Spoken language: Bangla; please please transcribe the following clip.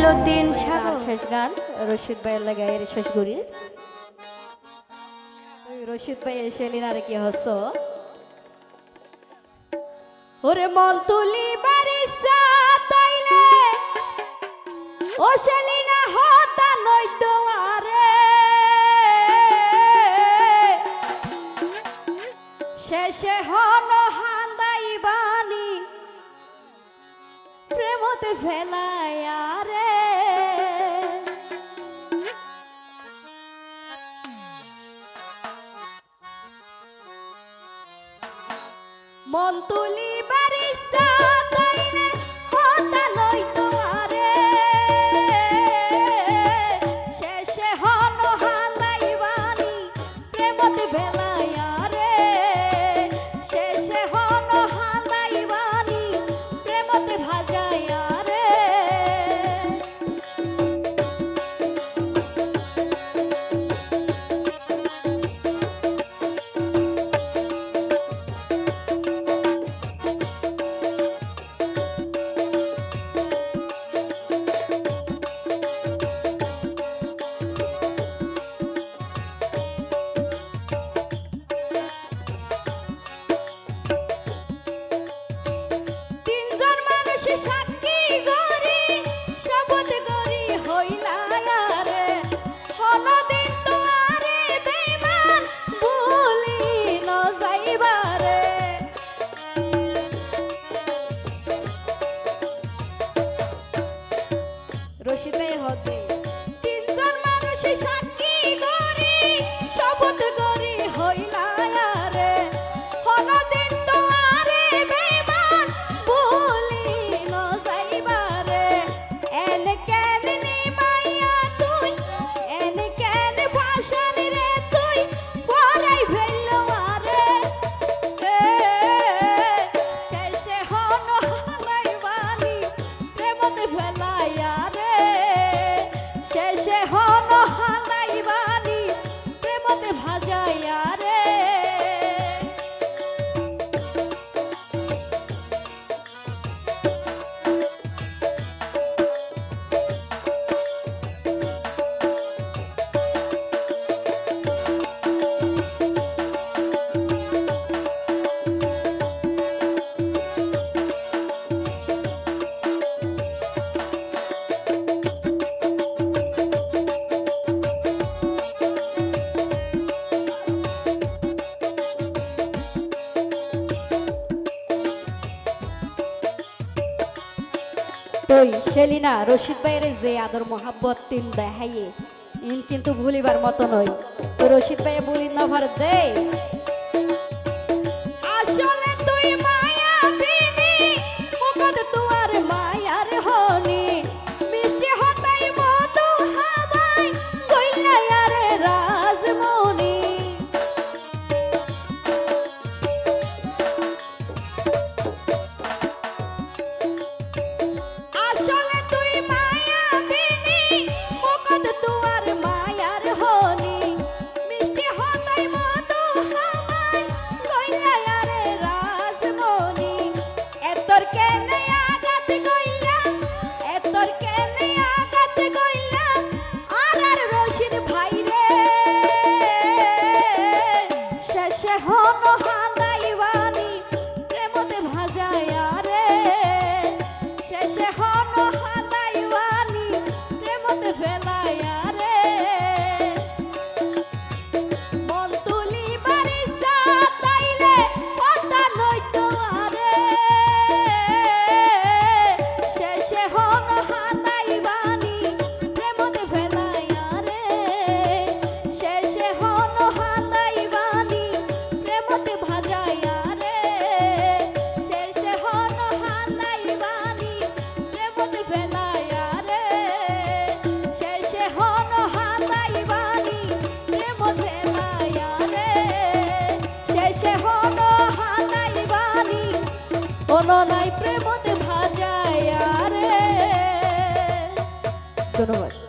মঈনুদ্দিন সাগর শেষ গান রশিদ ভাইয়ের লাগাইয়ের শেষ করি রশিদ ভাই এসে আর কি হস ওরে মন তুলি বারিসা তাইলে ও সেলিনা হতা নই তোমারে শেষে হন হান্দাই বাণী প্রেমতে ফেলায় রে মন তুলি বারিসা তাইলে হতা নই তোমারে শেষে হন হান্দাই বাণী প্রেমতে ফেলায় রে শেষে হন হান্দাই বাণী প্রেমতে ভাজায় রে সাক্ষী গরি শপথ গরি হইলা রে হনদিন তোমারে বেমান ভুলি ন যাইবারে রশিদ ভাই হতে তিনজন মানুষ সাক্ষী গরি শপথ গরি হইলা রে হনদিন তোমারে বেমান ভুলি শেষে হন হান্দাই বাণী প্রেমতে ভাজাইয়া রে তোই সেলিনা রশিদ ভাইয়ের যে আদর মোহাব্বত তিন দেখাইয়ে ইন কিন্তু ভুলিবার মতো নয় তো রশিদ ভাইয়ে বলি না ভার দে আসলে তুই মায়া দিনি মুকদ তুয়ার মায়ার হনি মিষ্টি হতাই মধু হাবাই কইলা রে রাজমণি শেষে হন হান্দাই বাণী প্রেমতে ভাজায়া রে শেষে হন হান্দাই বাণী প্রেমতে ফেলায়া রে মন তুলি বারিসা তাইলে হতা নই তোমারে শেষে হন হান্দাই বাণী প্রেমতে ফেলায়া রে শেষে হন হান্দাই ভাজাইয়া রে শেষে হন হান্দাই বাণী প্রেমতে ফেলাইয়া রে শেষে হন হান্দাই বাণী প্রেমতে ফেলাইয়া রে শেষে হন হান্দাই বাণী নাই প্রেমতে ভাজাইয়া রে ধন্যবাদ।